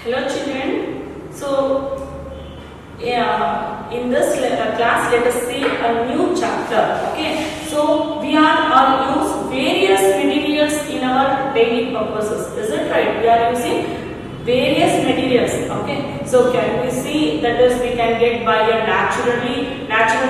Hello children. So in this class let us see a new chapter. Okay. So we are use various materials in our daily purposes. Is it right? We are using various materials. Okay. So can we see that is we can get by a natural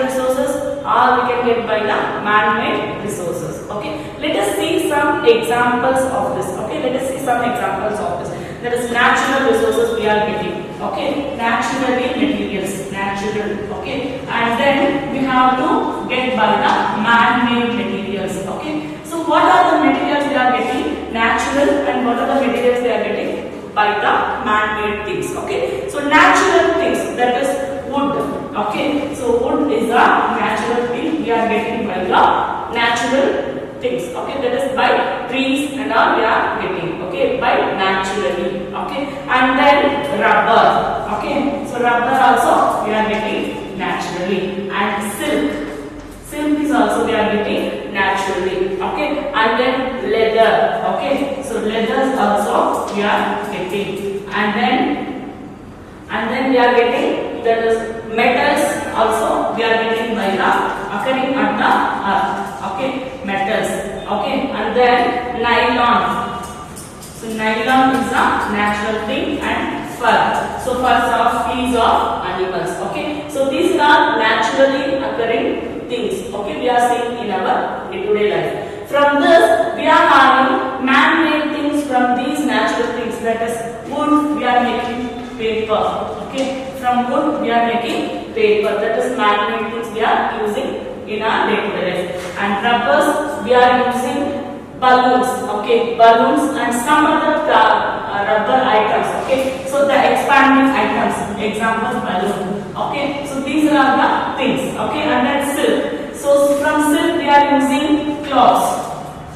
resources or we can get by the man-made resources. Okay. Let us see some examples of this. Okay. Let us see some examples of this. That is natural resources we are getting. Okay, naturally materials, natural. Okay, and then we have to get by the man-made materials. Okay, so what are the materials we are getting? Natural, and what are the materials we are getting? By the man-made things. Okay, so natural things, that is wood. Okay, so wood is a natural thing we are getting by the natural things. Okay, that is by trees and all we are getting. Okay, by naturally. Okay, and then rubber. Okay, so rubber also we are getting naturally, and silk is also we are getting naturally. Okay, and then leather. Okay, so leathers also we are getting, and then we are getting, that is metals also we are getting by the occurring at the earth. Okay, metals. Okay, and then nylon. So nylon is a natural thing, and fur. So furs are fleece of animals. Okay, so these are naturally occurring things. Okay, we are seeing in our day-to-day life. From this we are having man-made things. From these natural things, that is wood, we are making paper. Okay, from wood we are making paper. That is man-made things we are using in our day-to-day life. And rubbers, we are using balloons. Okay, balloons and some other rubber items. Okay, so the expanding items, example balloon. Okay, so these are the things. Okay, and then silk. So from silk we are using cloths.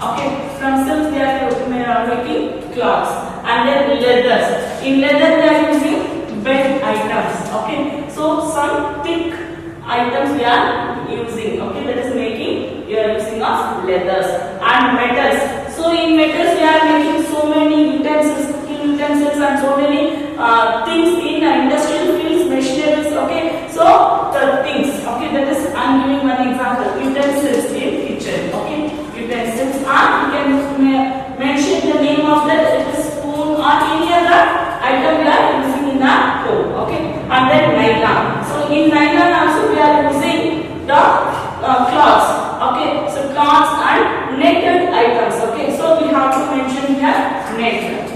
Okay, from silk we are making cloths. And then leathers. In leather we are using bed items. Okay, so some thick items we are using. Okay, that is making, we are using of leathers. And metals. So in metals we are making so many utensils, cooking utensils, and so many things in industrial fields, machineries. Okay, so the things. Okay, that is, I am giving one example. Utensils in kitchen. Okay, utensils, and you can mention the name of that. It is spoon or any other item we are using in the home. Okay, and then nylon. So in nylon also we are using the cloths. Okay, so cloths and netted items. Okay, so we have to mention here net.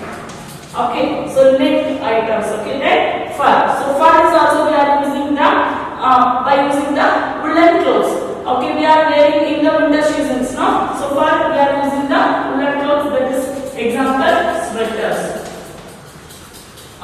Okay, so net items. Okay, then fur. So fur is also we are using the by using the woolen clothes. Okay, we are wearing in the winter seasons. No, so fur we are using the woolen clothes. That is example sweaters.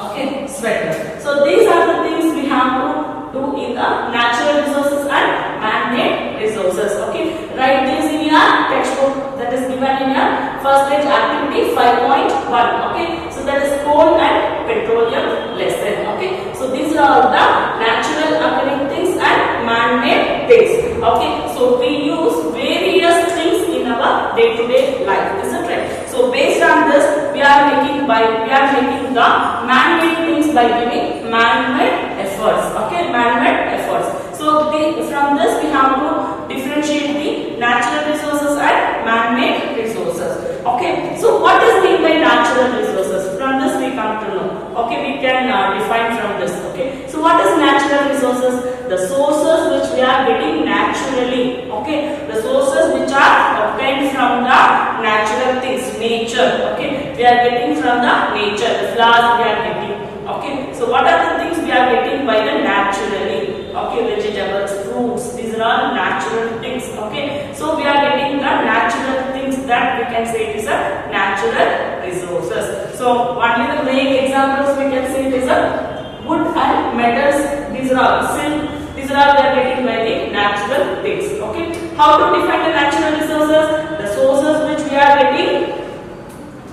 Okay, sweater. So these are the things we have to do in the natural resources and man-made resources. Okay, write this in your textbook, that is given in your first page activity 5.1. Okay, so that is coal and petroleum lesson. Okay, so these are the natural occurring things and man-made things. Okay, so we use various things in our day-to-day life. Is it right? So based on this, we are making the man-made things by giving man-made efforts. Okay, man-made efforts. So from this we have to differentiate the natural resources and man-made resources. Okay, so what is meant by natural resources? From this we come to know. Okay, we can define from this. Okay, so what is natural resources? The sources which we are getting naturally. Okay, the sources which are obtained from the natural things, nature. Okay, we are getting from the nature. The flowers we are getting. Okay, so what are the things we are getting by the naturally? Okay, vegetables, fruits, these are all natural things. Okay, so we are getting the natural things, that we can say it is a natural resources. So only the main examples we can say it is a wood and metals. These are all silk. These are all we are getting by the natural things. Okay, how to define the natural resources? The sources which we are getting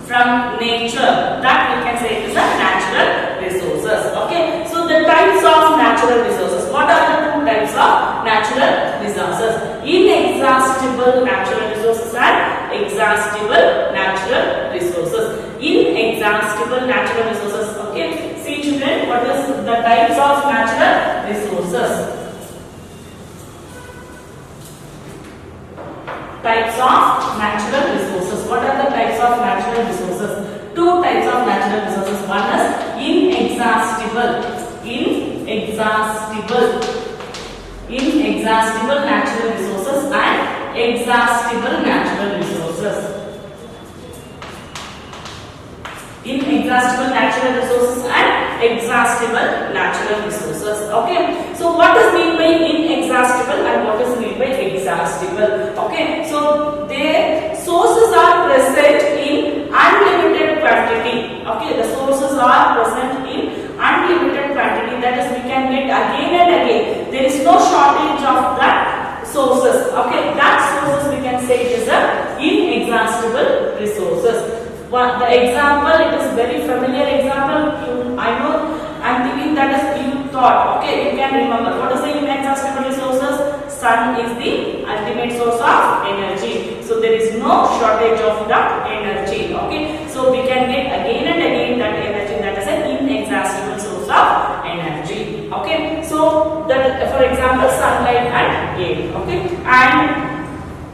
from nature, that we can say it is a natural resources. Okay, so the types of natural resources. What are the two types of natural resources? Inexhaustible natural resources and exhaustible natural resources. Inexhaustible natural resources. Okay, natural resources. What are the types of natural resources? Two types of natural resources. One is inexhaustible natural resources and exhaustible natural resources. Inexhaustible natural resources and exhaustible natural resources. Okay, so what is meant by inexhaustible and what is meant by exhaustible? Okay, so their sources are present in unlimited quantity. Okay, the sources are present in unlimited quantity, that is we can get again and again. There is no shortage of that sources. Okay, that sources we can say it is a inexhaustible resources. The example, it is very familiar example. I know, I'm thinking that is you thought. Okay, you can remember. What is the inexhaustible resources? Sun is the ultimate source of energy. So there is no shortage of that energy. Okay, so we can get again and again that energy. That is an inexhaustible source of energy. Okay, so that for example sunlight and air. Okay, and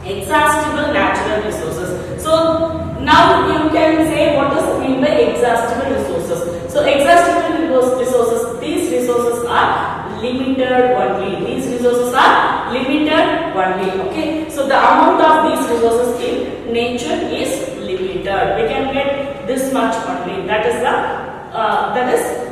exhaustible natural resources. So now you can say what is meant by exhaustible resources. So exhaustible resources, these resources are limited only. These resources are limited only. Okay, so the amount of these resources in nature is limited. We can get this much only. That is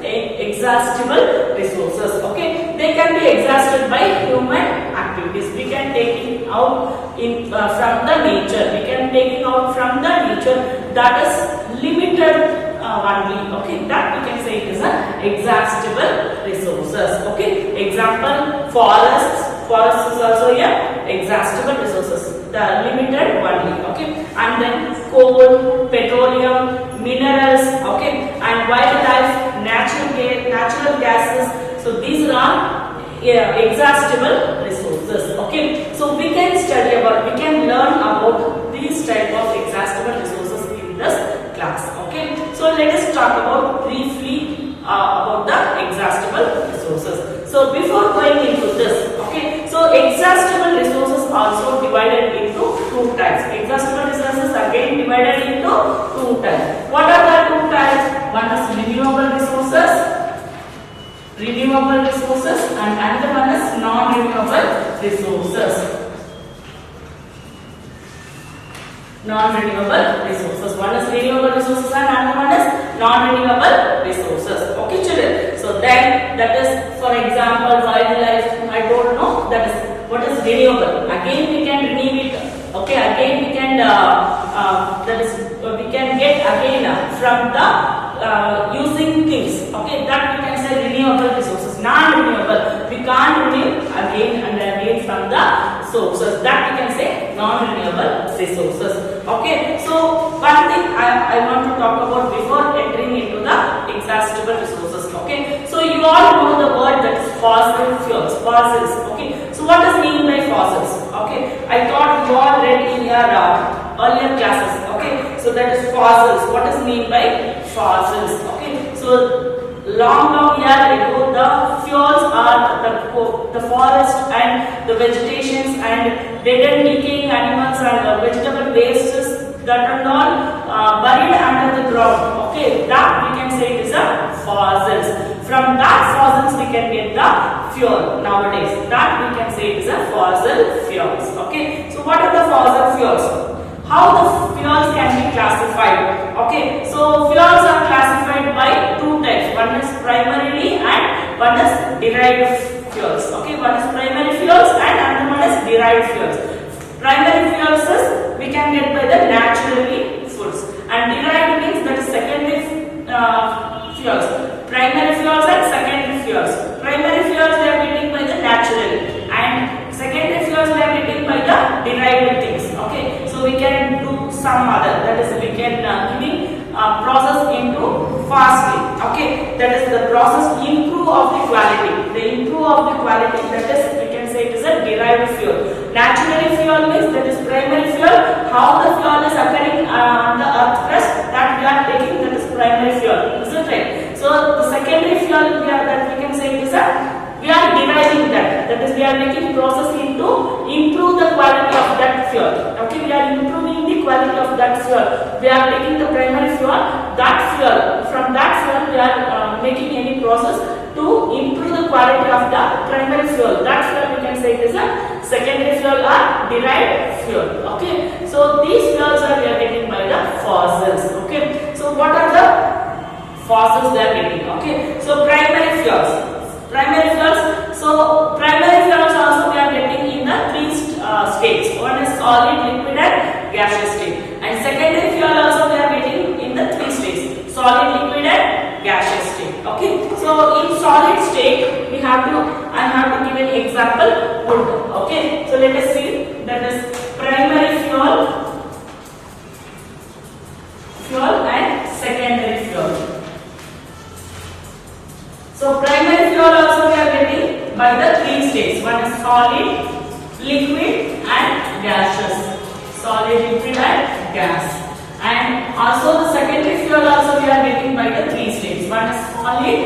exhaustible resources. Okay, they can be exhausted by human activities. We can take it out from the nature. We can take it out from the nature. That is limited only. Okay, that we can say it is an exhaustible resources. Okay, example forests. Forest is also a exhaustible resources. The limited only. Okay, and then coal, petroleum, minerals. Okay, and wildlife, natural gases. So these are exhaustible resources. Okay, so we can study about, we can learn about these type of exhaustible resources in this class. Okay, so let us talk about briefly about the exhaustible resources. So before going into this, okay, so exhaustible resources also divided into two types. Exhaustible resources again divided into two types. What are the two types? One is renewable resources and another one is non-renewable resources. Non-renewable resources. One is renewable resources and another one is non-renewable resources. Okay, children. So then that is, for example, wildlife. I don't know. That is what is renewable. Again, we can renew it. Okay, again we can we can get again from the using things. Okay, that we can say renewable resources. Non-renewable, we can't renew again and again from the sources. That we can say non-renewable resources. Okay, so one thing I want to talk about before entering into the exhaustible resources. Okay, so you all know the word that is fossil fuels. Fossils. Okay, so what does mean by fossils? Okay, I thought you all read in your earlier classes. Okay, so that is fossils. What does mean by fossils? Okay, so long year ago the fuels are the forest and the vegetations and dead and decaying animals and vegetable wastes that are all buried under the ground. Okay, that we can say it is a fossils. From that fossils we can get the fuel nowadays. That we can say it is a fossil fuels. Okay, so what are the fossil fuels? How the fuels can be classified? Okay, so fuels are classified by two types. One is primarily and one is derived fuels. Okay, one is primary fuels and another one is derived fuels. Primary fuels is we can get by the naturally foods, and derived means that is secondary fuels. Primary fuels and secondary fuels. Primary fuels they are getting by the natural, and secondary fuels they are getting by the derived things. Okay, so we can do some other, that is we can process into fastly. Okay, that is the process improve of the quality. The improve of the quality, that is we can say it is a derived fuel. Naturally fuel means that is primary fuel. How the fuel is occurring on the earth crust, that we are taking, that is primary fuel. Is it right? So the secondary fuel that we can say it is we are deriving that. That is we are making process into improve the quality of that fuel. Okay, we are improving the the quality of that fuel. We are taking the primary fuel, that fuel, from that fuel we are making any process to improve the quality of the primary fuel. That fuel we can say it is a secondary fuel or derived fuel. Okay, so these fuels are we are getting by the fossils. Okay, so what are the fossils they are getting? Okay, so primary fuels. Primary fuels. So primary fuels also we are getting in the three states. One is solid, liquid, and gaseous state. And secondary fuel also we are getting in the three states: solid, liquid, and gaseous state. Okay, so in solid state we have to, I have to give an example, wood. Okay, so let us see, that is primary fuel and secondary fuel. So primary fuel also we are getting by the three states. One is solid, liquid, and gaseous. Solid, liquid, and gas. And also the secondary fuel also we are getting by the three states. One is solid,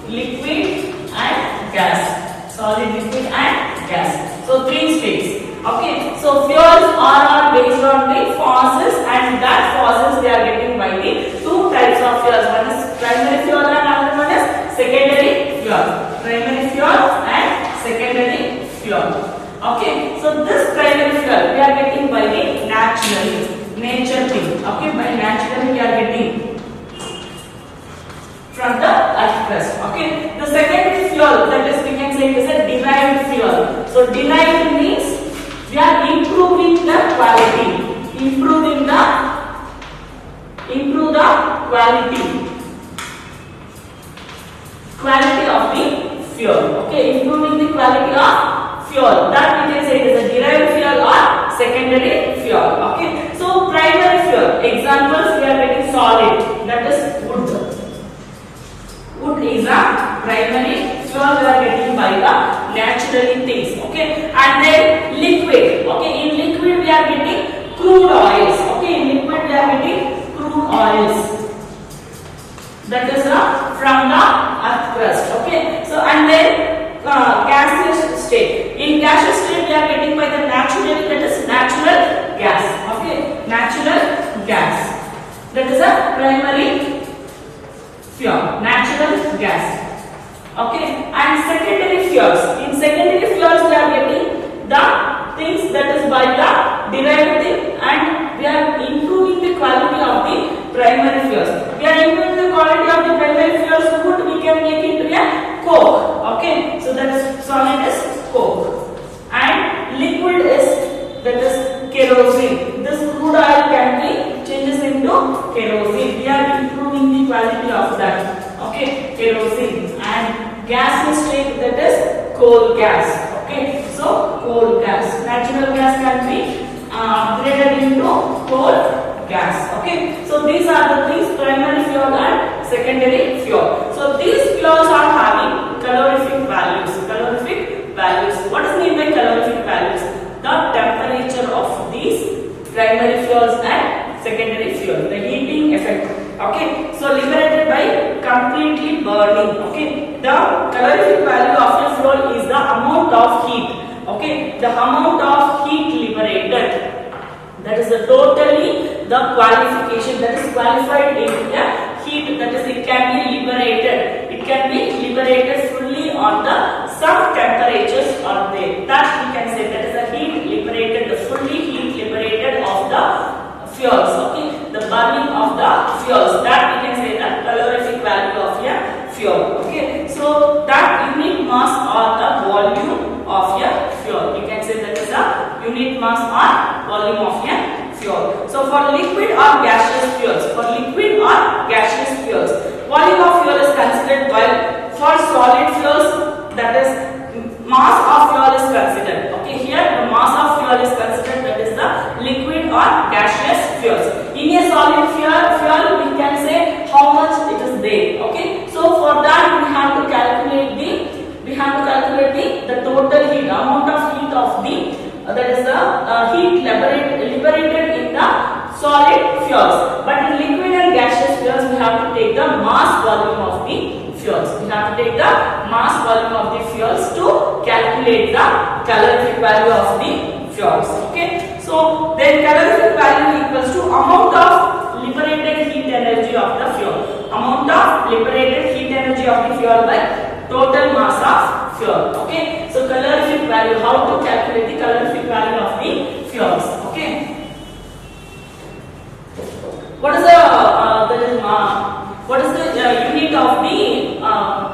liquid, and gas. Solid, liquid, and gas. So three states. Okay. So fuels are based on the fossils, and that fossils we are getting by the two types of fuels. One is primary fuel and another one is secondary fuel. Primary fuel and secondary fuel. Okay. So this primary fuel we are getting by the nature thing. Okay, by naturally we are getting from the earth crust. Okay, the secondary fuel, that is we can say it is a derived fuel. So derived means we are improving the quality, improve the quality of the fuel. Okay, improving the quality of fuel. That we can say it is a derived fuel or secondary fuel. Okay, so primary fuel examples we are getting solid, that is wood. Wood is a primary fuel we are getting by the naturally things. Okay, and then liquid. Okay, in liquid we are getting crude oils. Okay, in liquid we are getting crude oils. That is from the earth crust. Okay, so and then gaseous state. In gaseous state we are getting by the naturally, that is natural gas. Okay, natural gas. That is a primary fuel, natural gas. Okay, and secondary fuels. In secondary fuels we are getting the things that is by the derived thing, and we are improving the quality of the primary fuels. We are improving the quality of the primary fuels. Wood we can make into a coke. Okay, so that is solid is coke, and liquid is, that is kerosene. This crude oil can be changes into kerosene. We are improving the quality of that. Okay, kerosene. And gaseous state, that is coal gas. Okay, so coal gas, natural gas can be upgraded into coal gas. Okay, so these are the things: primary fuel and secondary fuel. So these fuels are having calorific values. Calorific values. What is meant by calorific values? The temperature of these primary fuels and secondary fuel, the heating effect. Okay, so liberated by completely burning. Okay, the calorific value of a fuel is the amount of heat. Okay, the amount of heat liberated. That is the totally the qualification, that is qualified in the heat, that is it can be liberated. It can be liberated fully on the some temperatures are there. That we can say that is the heat liberated, the fully heat liberated of the fuels. Okay, the burning of the fuels. That we can say the calorific value of a fuel. Okay, so that unit mass or the volume of a fuel. We can say that is a unit mass or volume of a fuel. So for liquid or gaseous fuels, volume of fuel is considered, while for solid fuels, that is mass of fuel is considered. Okay, here the mass of fuel is considered, that is the liquid or gaseous fuels. In a solid fuel we can say how much it is there. Okay, so for that we have to calculate the total heat, amount of heat of the that is the heat liberated in the solid fuels. But in liquid and gaseous fuels we have to take the mass volume of the fuels. We have to take the mass volume of the fuels to calculate the calorific value of the fuels. Okay, So then calorific value equals to amount of liberated heat energy of the fuel. Amount of liberated heat energy of the fuel by total mass of fuel. Okay. So calorific value, how to calculate the calorific value of the fuels. Okay. What is the unit of the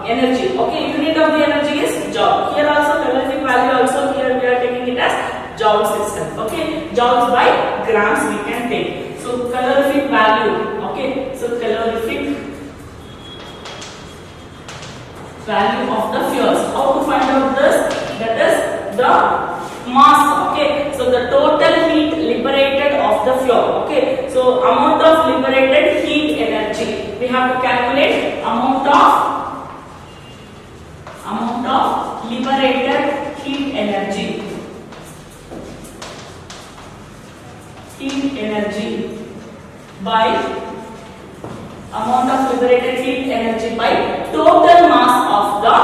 energy? Okay, unit of the energy is joule. Here also calorific value also here we are taking it as joule system. Okay, joules by grams we can take. So calorific value. Okay, so calorific value of the fuels. How to find out this? That is the mass. Okay, so the total heat liberated of the fuel. Okay, so amount of liberated heat energy. We have to calculate amount of liberated heat energy. Heat energy by amount of liberated heat energy by total mass of the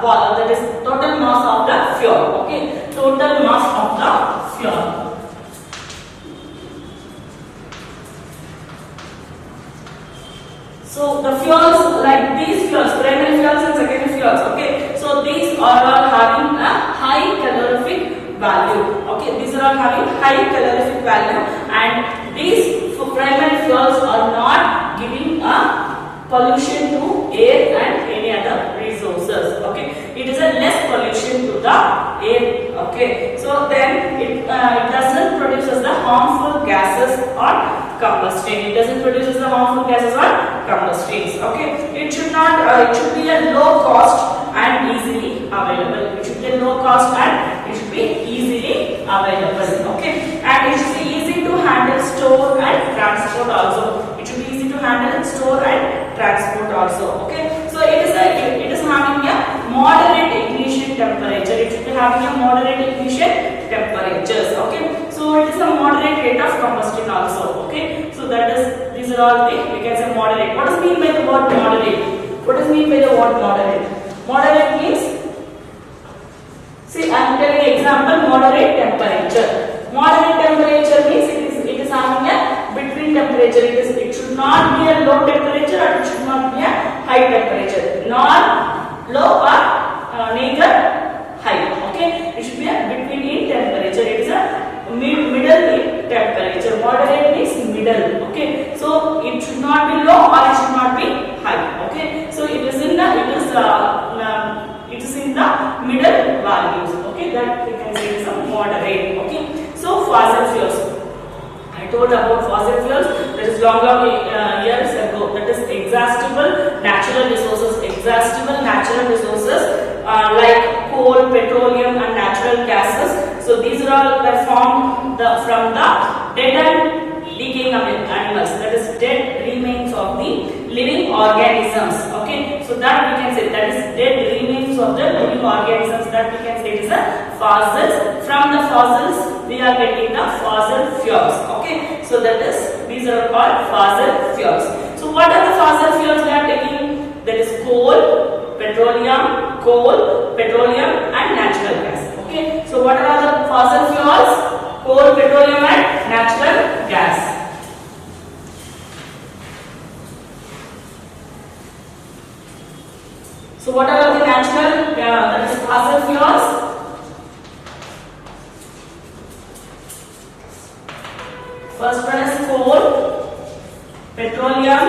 that is total mass of the fuel. Okay, total mass of the fuel. So the fuels, like these fuels, primary fuels and secondary fuels. Okay, so these are all having a high calorific value. Okay, these are all having high calorific value, and these primary fuels are not giving a pollution to air and any other resources. Okay, it is a less pollution to the air. Okay, so then it doesn't produce the harmful gases or combustion. It doesn't produce the harmful gases or combustibles. Okay, it should not. It should be a low cost and easily available. It should be a low cost and it should be easily available. Okay, and it should be easy to handle, store and transport also. It should be easy to handle, store and transport also. Okay, so it is having a moderate ignition temperature. It should be having a moderate ignition temperatures. Okay, so it is a moderate rate of combustion also. Okay, so that is, these are all the, we can say moderate. What does mean by the word moderate? What does mean by the word moderate? Moderate means, see, I am telling example, moderate temperature. Moderate temperature means it is having a between temperature. It should not be a low temperature or it should not be a high temperature. Nor low or neither high. Okay, it should be a between in temperature. It is a middle in temperature. Moderate means middle. Okay, so it should not be low or it should not be high. Okay, so it is in the middle values. Okay, that we can say is a moderate. Okay, so fossil fuels. I told about fossil fuels, that is long years ago. That is exhaustible natural resources. Exhaustible natural resources like coal, petroleum and natural gases. So these are all formed from the dead and decaying animals. That is dead remains of the living organisms. Okay, so that we can say that is dead remains of the living organisms. That we can say it is a fossils. From the fossils we are getting the fossil fuels. Okay, so that is, these are called fossil fuels. So what are the fossil fuels we are taking? That is coal, petroleum, and natural gas. Okay, so what are the fossil fuels? Coal, petroleum and natural gas. So what are the natural, that is fossil fuels? First one is coal, petroleum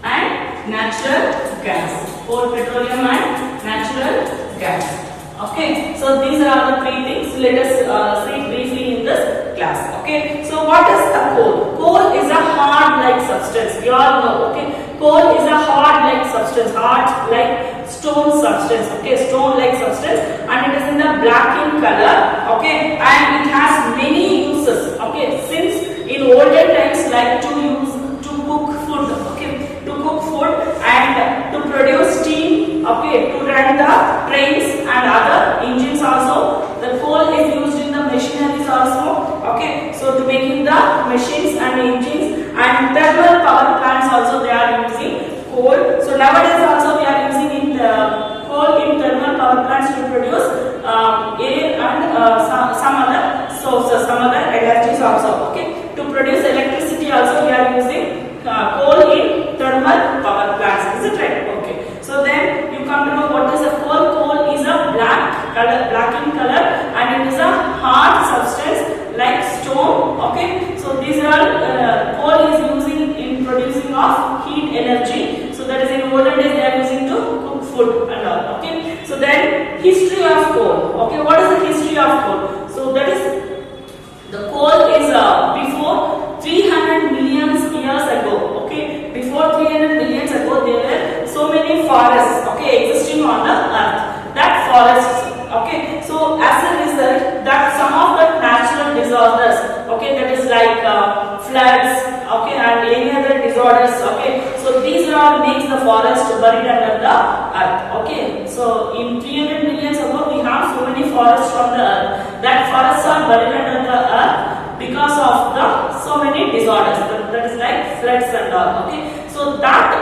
and natural gas. Coal, petroleum and natural gas. Okay, so these are the three things. Let us see briefly in this class. Okay, so what is the coal? Coal is a hard-like substance. We all know. Okay, coal is a hard-like substance, hard like stone substance. Okay, stone-like substance, and it is in the black in color. Okay, and it has many uses. Okay, since in olden times, like to cook food. Okay, to cook food and to produce steam. Okay, to run the trains and other engines also. The coal is used in the machineries also. Okay, so to making the machines and engines, and thermal power plants also they are using coal. So nowadays also we are using coal in thermal power plants plants to produce air and some other sources, some other energies also. Okay, to produce electricity also we are using coal in thermal power plants. Is it right? Okay. So then you come to know what is a coal. Coal is a black in color, and it is a hard substance like stone. Okay. So these are coal is using in producing of heat energy. So that is in olden days they are using to cook food and all. Okay. So then history of coal. Okay. What is the history of coal? So that is the coal is before 300 million years ago. Okay. Before 300 million ago there were so many forests. Okay, existing on the earth. That forests. Okay. So as a result, that some of the natural disorders. Okay, that is like floods. Okay, and any other disorders. Okay. So these are makes the forest buried under the earth. Okay. So in 300 million ago we have so many forests on the earth. That forests are buried under the earth because of the so many disorders. That is like floods and all. Okay. So that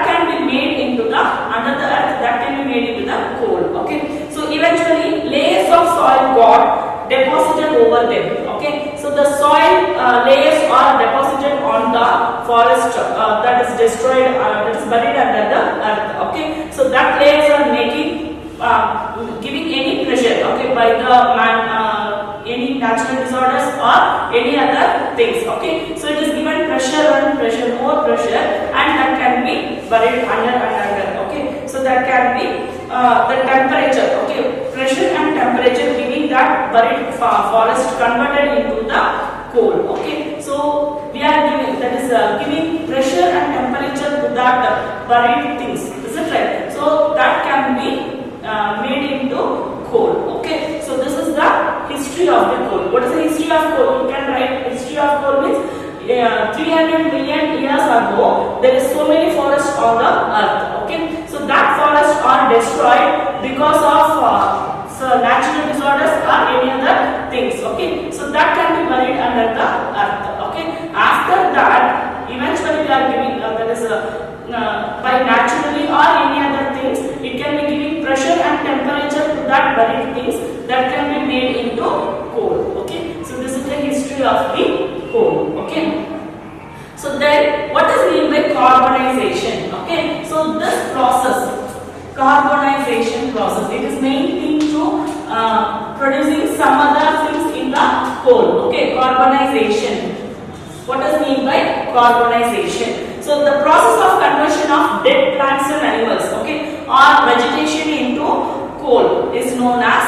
can be made into the under the earth. That can be made into the coal. Okay. So eventually layers of soil got deposited over them. Okay. So the soil layers are deposited on the forest that is destroyed, that is buried under the earth. Okay. So that layers are making giving any pressure. Okay, by the any natural disorders or any other things. Okay. So it is given pressure and pressure, more pressure, and that can be buried under and under. Okay. So that can be the temperature. Okay, pressure and temperature giving that buried forest converted into the coal. Okay. So we are giving, that is giving pressure and temperature to that buried things. Is it right? So that can be made into coal. Okay. So this is the history of the coal. What is the history of coal? You can write history of coal means 300 million years ago there is so many forests on the earth. Okay. So that forests are destroyed because of natural disorders or any other things. Okay. So that can be buried under the earth. Okay. After that, eventually we are giving that is by naturally or any other things, it can be giving pressure and temperature to that buried things that can be made into coal. Okay. So this is the history of the coal. Okay. So then what is mean by carbonization? Okay. So this process, carbonization process, it is main thing to producing some other things in the coal. Okay. Carbonization. What does mean by carbonization? So the process of conversion of dead plants and animals, okay, or vegetation into coal is known as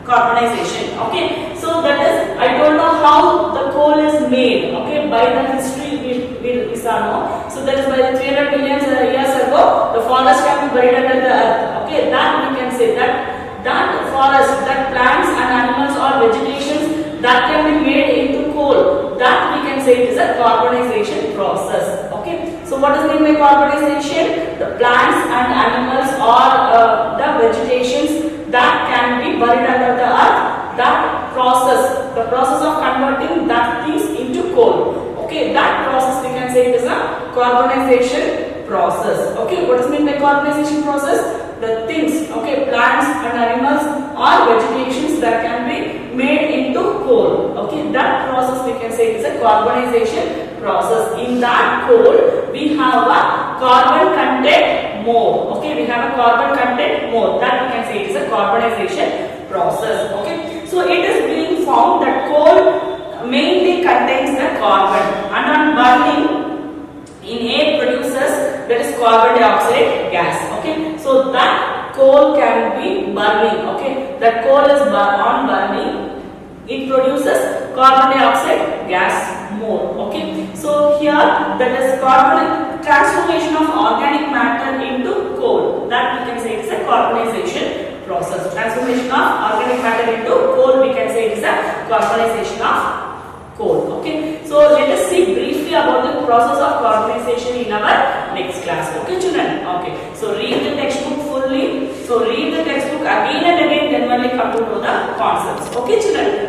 carbonization. Okay. So that is, I don't know how the coal is made. Okay, by the history we know. So that is by the 300 million years ago, the forest can be buried under the earth. Okay, that we can say that forest, that plants and animals or vegetations that can be made into coal, that we can say it is a carbonization process. Okay. So what does mean by carbonization? The plants and animals or the vegetations that can be buried under the earth, that process, the process of converting that things into coal. Okay, that process we can say it is a carbonization process. Okay, what does mean by carbonization process? The things, okay, plants and animals or vegetations that can be made into coal. Okay, that process we can say is a carbonization process. In that coal, we have a carbon content more. Okay, we have a carbon content more. That we can say is a carbonization process. Okay, so it is being found that coal mainly contains the carbon, and on burning in air produces that is carbon dioxide gas. Okay, so that coal can be burning. Okay, that coal is on burning, it produces carbon dioxide gas more. Okay, so here that is carbon transformation of organic matter into coal, that we can say it is a carbonization process. Transformation of organic matter into coal, we can say it is a carbonization of coal. Okay, so let us see briefly about the process of carbonization in our next class. Okay, children. Okay, so read the textbook fully. So read the textbook again and again, then only come to know the concepts. Okay, children.